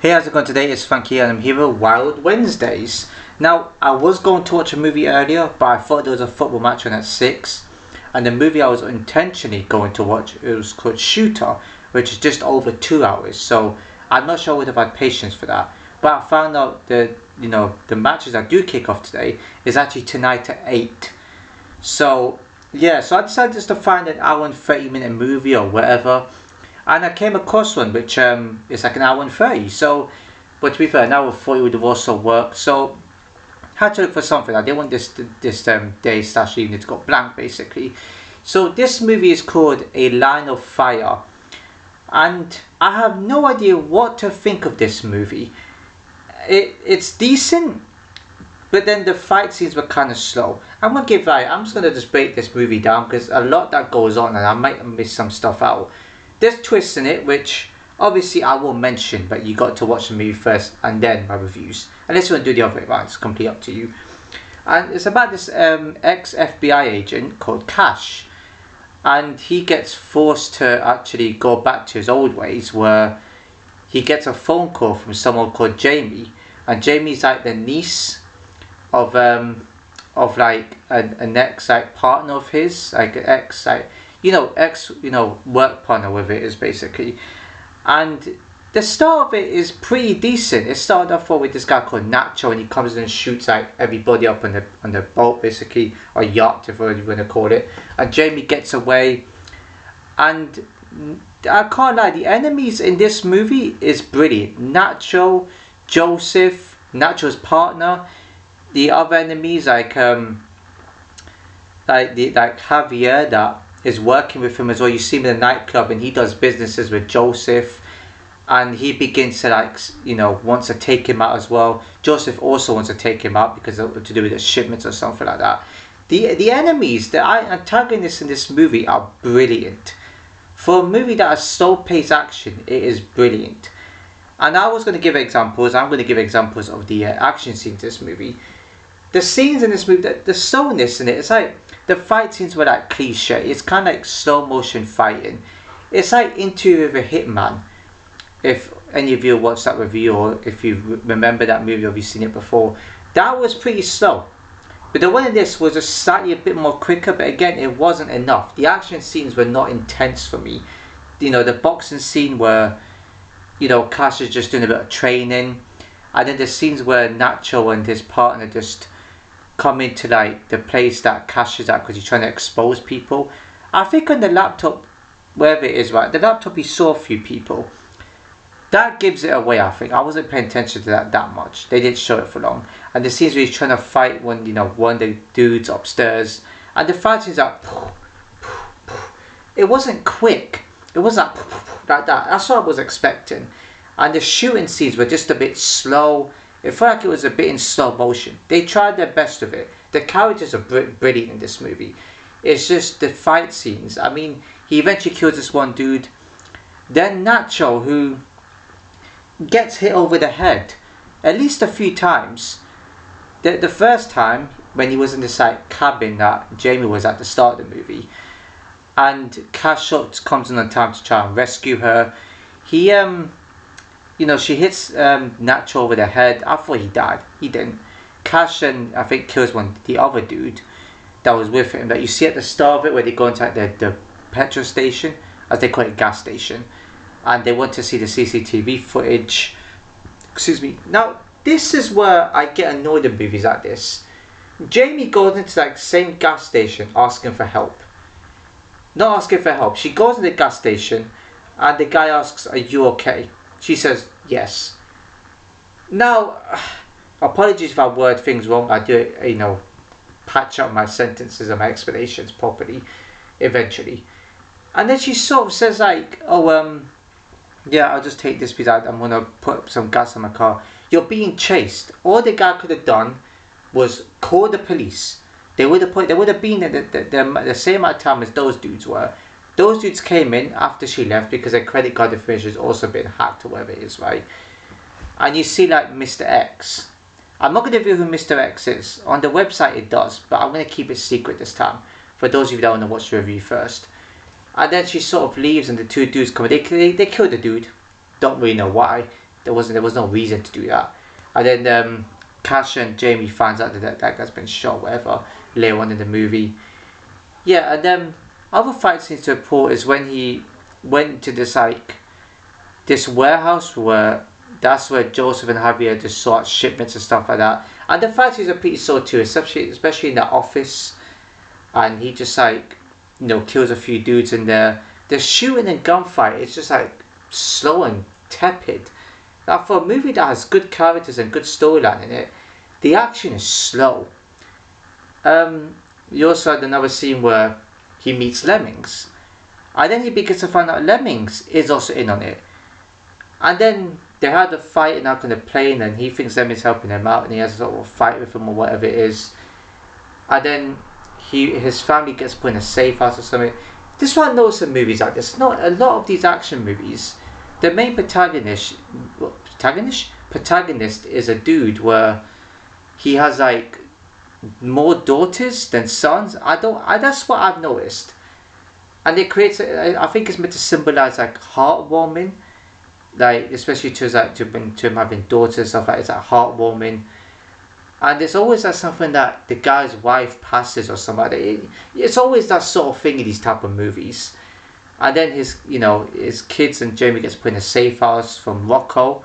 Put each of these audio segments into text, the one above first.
Hey, how's it going today? It's Frankie and I'm here with Wild Wednesdays. Now, I was going to watch a movie earlier, but I thought there was a football match on at 6. And the movie I was intentionally going to watch, it was called Shooter, which is just over 2 hours. So, I'm not sure I would have had patience for that. But I found out that, the matches that do kick off today is actually tonight at 8. So, yeah, so I decided just to find an hour and 30-minute movie or whatever. And I came across one which is like an hour and 30. So, but to be fair, an hour and 40 would have also worked. So, I had to look for something. I didn't want this day/evening to go blank, basically. So, this movie is called A Line of Fire. And I have no idea what to think of this movie. It's decent, but then the fight scenes were kind of slow. I'm just going to just break this movie down because a lot that goes on and I might miss some stuff out. There's twists in it which obviously I will mention, but you got to watch the movie first and then my reviews. Unless you want to do the other way around, it's completely up to you. And it's about this ex-FBI agent called Cash. And he gets forced to actually go back to his old ways, where he gets a phone call from someone called Jamie. And Jamie's like the niece of like an ex like partner of his, like an ex like work partner with it is basically. And the start of it is pretty decent. It started off with this guy called Nacho, and he comes in and shoots like everybody up on the boat, basically, or yacht, if you want to call it. And Jamie gets away, and I can't lie, the enemies in this movie is brilliant. Nacho, Joseph, Nacho's partner, the other enemies like Javier that is working with him as well. You see him in the nightclub and he does businesses with Joseph, and he begins to wants to take him out as well. Joseph also wants to take him out because of, to do with the shipments or something like that. The enemies, the antagonists in this movie are brilliant. For a movie that has slow paced action, it is brilliant. And I was going to give examples. I'm going to give examples of the action scenes in this movie. The scenes in this movie, the slowness in it, it's like the fight scenes were like cliche. It's kind of like slow motion fighting. It's like Interview with a Hitman. If any of you watched that review, or if you remember that movie or if you've seen it before, that was pretty slow. But the one in this was just slightly a bit more quicker, but again, it wasn't enough. The action scenes were not intense for me. The boxing scene where, Cash is just doing a bit of training. And then the scenes where Nacho and his partner just come into like the place that Cash is at because he's trying to expose people. I think on the laptop, wherever it is, right, the laptop he saw a few people. That gives it away, I think. I wasn't paying attention to that much. They didn't show it for long. And the scenes where he's trying to fight one of the dudes upstairs. And the fight scenes like, it wasn't quick. It wasn't like that. That's what I was expecting. And the shooting scenes were just a bit slow. It felt like it was a bit in slow motion. They tried their best with it. The characters are brilliant in this movie. It's just the fight scenes. I mean, he eventually kills this one dude. Then Nacho, who gets hit over the head at least a few times. The first time when he was in this like cabin that Jamie was at the start of the movie, and Cash comes in on time to try and rescue her. He she hits Nacho over the head. I thought he died. He didn't. Cash and I think kills the other dude that was with him that you see at the start of it, where they go into like the petrol station, as they call it, gas station, and they want to see the CCTV footage. Excuse me. Now this is where I get annoyed in movies like this. Jamie goes into like the same gas station asking for help. Not asking for help. She goes to the gas station, and the guy asks, "Are you okay?" She says, "Yes." Now, apologies if I word things wrong. I do, patch up my sentences and my explanations properly, eventually. And then she sort of says like, "Oh, yeah, I'll just take this piece out. I'm gonna put some gas in my car." You're being chased. All the guy could have done was call the police. They would have been the same amount of time as those dudes were. Those dudes came in after she left because their credit card information has also been hacked or whatever it is, right? And you see like Mr. X. I'm not going to reveal who Mr. X is. On the website it does, but I'm going to keep it secret this time. For those of you that want to watch the review first. And then she sort of leaves and the two dudes come in. They kill the dude. Don't really know why. there was no reason to do that. And then Cash and Jamie finds out that guy's been shot, whatever, later on in the movie. Yeah, and then other fight scenes to report is when he went to this this warehouse where that's where Joseph and Javier just sort shipments and stuff like that. And the fight scenes are pretty sore too, especially in the office. And he just kills a few dudes in there. The shooting and gunfight is just slow and tepid. Now for a movie that has good characters and good storyline in it, the action is slow. You also had another scene where he meets Lemmings, and then he begins to find out Lemmings is also in on it. And then they had a fight out on the plane, and he thinks Lemmings helping him out, and he has a sort of fight with him or whatever it is. And then his family gets put in a safe house or something. This is what I notice in movies like this. Not a lot of these action movies, the main protagonist is a dude where he has more daughters than sons. That's what I've noticed. And it creates I think it's meant to symbolize heartwarming, especially to him having daughters and stuff it's heartwarming. And there's always something that the guy's wife passes or something. It's always that sort of thing in these type of movies. And then his kids and Jamie gets put in a safe house from Rocco.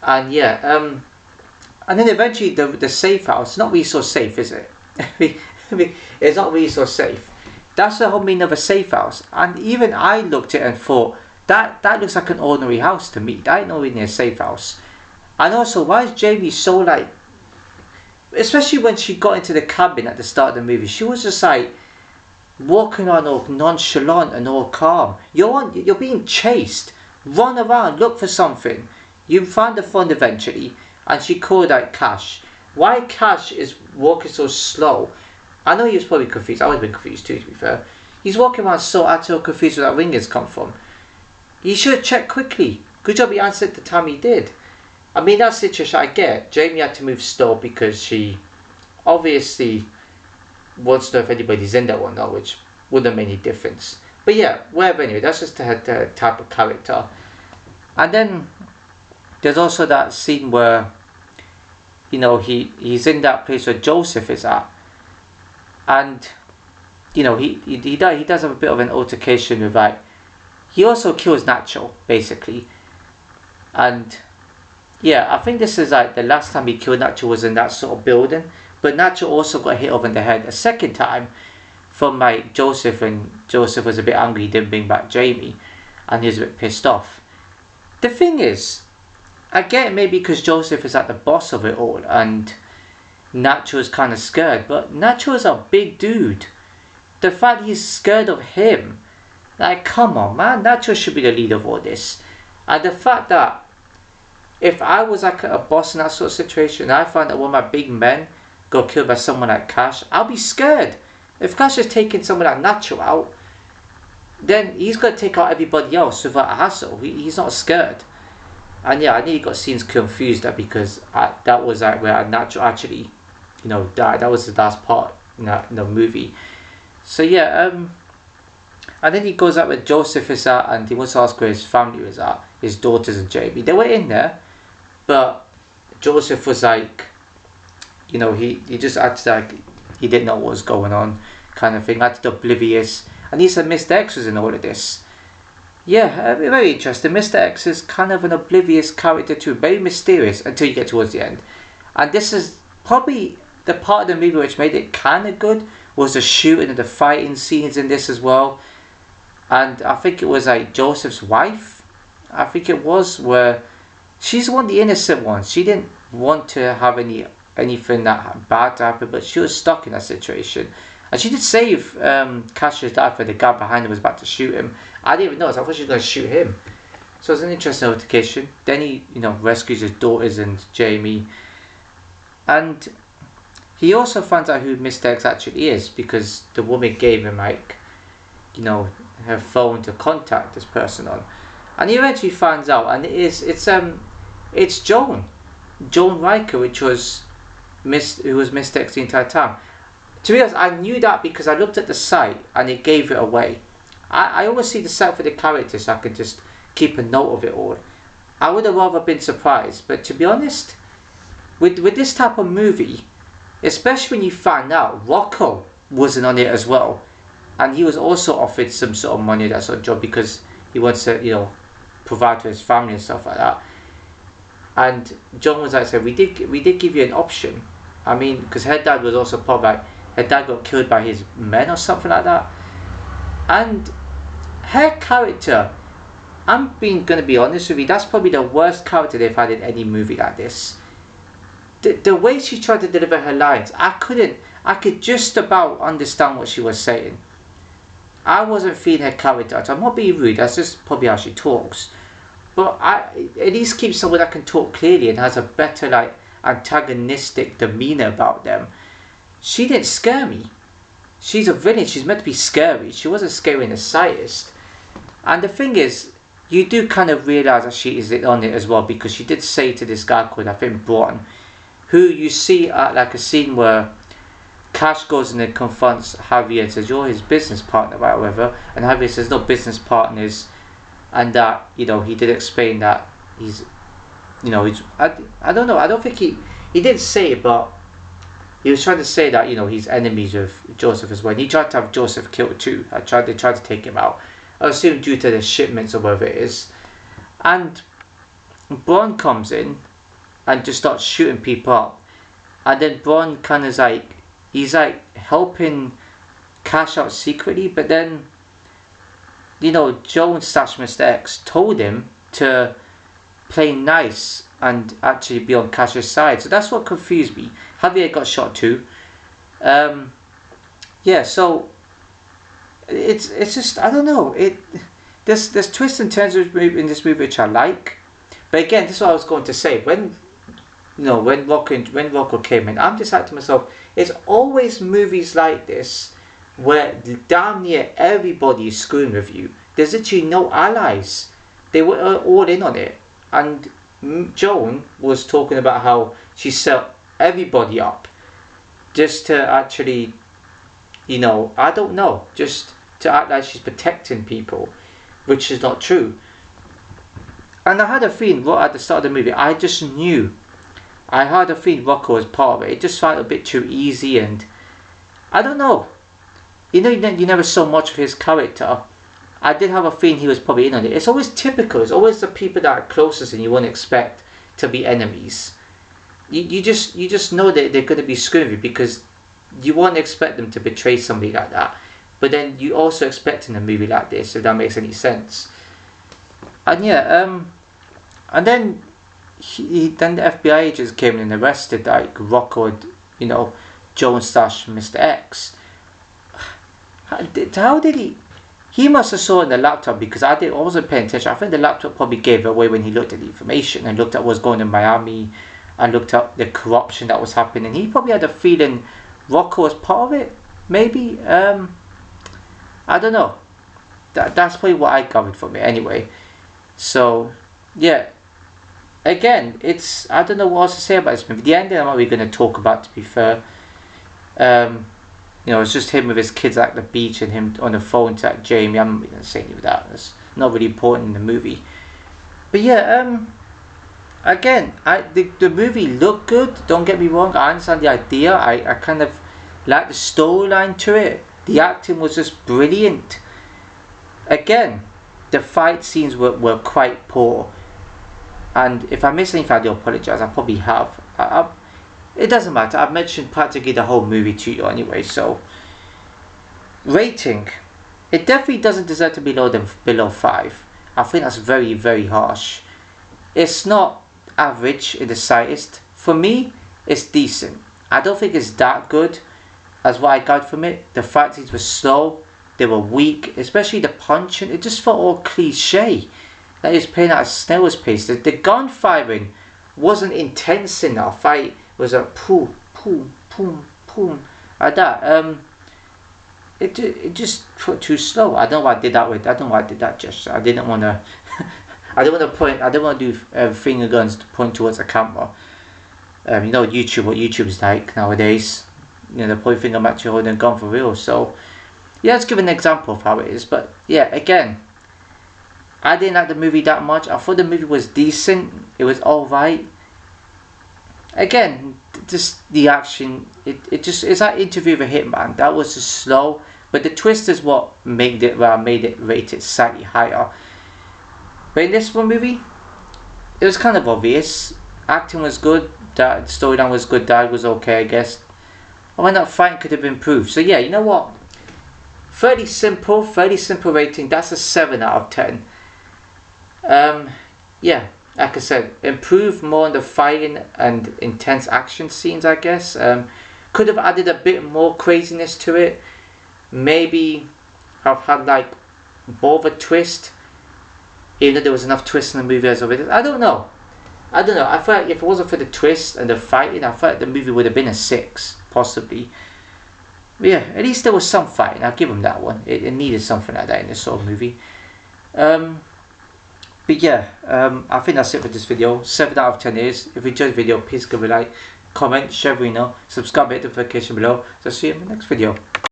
And and then eventually the safe house, not really so safe, is it? It's not really so safe. That's the whole meaning of a safe house. And even I looked at it and thought, that looks like an ordinary house to me. That ain't not really a safe house. And also, why is Jamie so especially when she got into the cabin at the start of the movie, she was just walking on all nonchalant and all calm. You're being chased. Run around, look for something. You find the fund eventually, and she called out Cash. Why Cash is walking so slow? I know he was probably confused. I would have been confused too, to be fair. He's walking around so confused where that ring has come from. He should have checked quickly. Good job he answered the time he did. I mean, that situation I get. Jamie had to move slow because she obviously wants to know if anybody's in there or not, which wouldn't make any difference. But yeah, whatever anyway, that's just the type of character. And then there's also that scene where he's in that place where Joseph is at, and he does have a bit of an altercation with he also kills Nacho basically. And yeah, I think this is the last time he killed Nacho was in that sort of building. But Nacho also got hit over in the head a second time from Joseph, and Joseph was a bit angry, he didn't bring back Jamie, and he was a bit pissed off. The thing is, I get it maybe because Joseph is the boss of it all, and Nacho is kind of scared, but Nacho is a big dude. The fact he's scared of him, come on man, Nacho should be the leader of all this. And the fact that if I was a boss in that sort of situation, and I find that one of my big men got killed by someone like Cash, I'll be scared. If Cash is taking someone like Nacho out, then he's going to take out everybody else without a hassle. He's not scared. And yeah, I nearly got scenes confused because that was where Nacho actually, died. That was the last part in the movie. So yeah, and then he goes out with Joseph is at, and he wants to ask where his family was at, his daughters and Jamie. They were in there, but Joseph was he just acted he didn't know what was going on, kind of thing, acted oblivious. And he said Mr. X was in all of this. Yeah, very interesting. Mr. X is kind of an oblivious character too, very mysterious until you get towards the end. And this is probably the part of the movie which made it kind of good, was the shooting and the fighting scenes in this as well. And I think it was Joseph's wife, I think it was, where she's one of the innocent ones. She didn't want to have anything that bad to happen, but she was stuck in that situation. And she did save Cash's dad for the guy behind him was about to shoot him. I didn't even notice. I thought she was going to shoot him. So it's an interesting notification. Then he, rescues his daughters and Jamie. And he also finds out who Mr. X actually is, because the woman gave him her phone to contact this person on. And he eventually finds out, and it's Joan Riker, who was Mr. X the entire time. To be honest, I knew that because I looked at the site and it gave it away. I always see the site for the characters so I can just keep a note of it all. I would have rather been surprised. But to be honest, with this type of movie, especially when you find out Rocco wasn't on it as well, and he was also offered some sort of money, that sort of job, because he wants to, you know, provide for his family and stuff like that. And John was like, said, we did give you an option. I mean, because her dad was also probably like, her dad got killed by his men or something like that. And her character, I'm gonna be honest with you, that's probably the worst character they've had in any movie like this. The way she tried to deliver her lines, I could just about understand what she was saying. I wasn't feeling her character. I'm not being rude, that's just probably how she talks. But I at least keep someone that can talk clearly and has a better, like, antagonistic demeanor about them. She didn't scare me. She's a villain, she's meant to be scary. She wasn't scary in the slightest. And the thing is, you do kind of realise that she is on it as well, because she did say to this guy called, I think, Broughton, who you see at like a scene where Cash goes and then confronts Javier and says, you're his business partner, right, or whatever. And Javier says, no business partners. And that, you know, he did explain that he's, you know, he's, I don't know, I don't think he didn't say it, but he was trying to say that, you know, he's enemies with Joseph as well. And he tried to have Joseph killed too. They tried to take him out. I assume due to the shipments or whatever it is. And Braun comes in and just starts shooting people up. And then Braun kind of like, he's like helping Cash out secretly, but then, you know, Jones / Mr. X told him to play nice and actually be on Cash's side. So that's what confused me. Javier got shot too. Yeah, so it's just, I don't know. There's twists and turns in this movie which I like. But again, this is what I was going to say. When Rocco came in, I'm just like to myself, it's always movies like this where damn near everybody is screwing with you. There's literally no allies. They were all in on it. And Joan was talking about how she set everybody up just to actually, you know, I don't know, just to act like she's protecting people, which is not true. And I had a feeling right at the start of the movie, I just knew, I had a feeling Rocco was part of it. It just felt a bit too easy, and I don't know, you know, you never saw much of his character. I did have a feeling he was probably in on it. It's always typical. It's always the people that are closest and you wouldn't expect to be enemies. You just know that they're going to be screwing with you, because you won't expect them to betray somebody like that. But then you also expect in a movie like this, if that makes any sense. And yeah, and then then the FBI agents came in and arrested like Rocco and, you know, Jones / Mr. X. How did he? He must have saw in the laptop, because I wasn't paying attention. I think the laptop probably gave it away when he looked at the information and looked at what's going on in Miami and looked at the corruption that was happening. He probably had a feeling Rocco was part of it, maybe. I don't know. That's probably what I gathered from it anyway. So yeah, again, it's, I don't know what else to say about this movie. The ending I'm not really going to talk about, to be fair. You know, it's just him with his kids at the beach and him on the phone to Jamie. I'm not going to say anything with that. It's not really important in the movie. But yeah, again, the movie looked good. Don't get me wrong. I understand the idea. I kind of like the storyline to it. The acting was just brilliant. Again, the fight scenes were quite poor. And if I missed anything, I do apologise. I probably have. It doesn't matter. I've mentioned practically the whole movie to you anyway. So, rating. It definitely doesn't deserve to be below 5. I think that's very, very harsh. It's not average in the slightest. For me, it's decent. I don't think it's that good as what I got from it. The fight scenes were slow. They were weak. Especially the punching. It just felt all cliche. That he was playing at a snail's pace. The gun firing wasn't intense enough. It was a boom, boom, boom, boom, like that. It just felt too slow. I don't know why I did that with. I don't know why I did that gesture. I didn't want to. I don't want to point. I don't want to do finger guns to point towards the camera. You know YouTube. What YouTube's like nowadays. You know, the point finger I'm actually holding a gun for real. So yeah, let's give an example of how it is. But yeah, again, I didn't like the movie that much. I thought the movie was decent. It was alright. Again, just the action. It's like Interview with a Hitman. That was just slow. But the twist is what made it rated slightly higher. But in this one movie, it was kind of obvious. Acting was good. That storyline was good. Dialogue was okay, I guess. I why not fighting could have improved. So yeah, you know what? Fairly simple rating. That's a 7 out of 10. Yeah, like I said, improve more on the fighting and intense action scenes, I guess. Could have added a bit more craziness to it. Maybe have had like more of a twist, even though there was enough twists in the movie as already. I don't know. I feel like if it wasn't for the twist and the fighting, I felt like the movie would have been a 6, possibly. But yeah, at least there was some fighting. I'll give them that one. It needed something like that in this sort of movie. But yeah, I think that's it for this video. 7 out of 10 is. If you enjoyed the video, please give it a like, comment, share, subscribe, hit the notification below. So see you in the next video.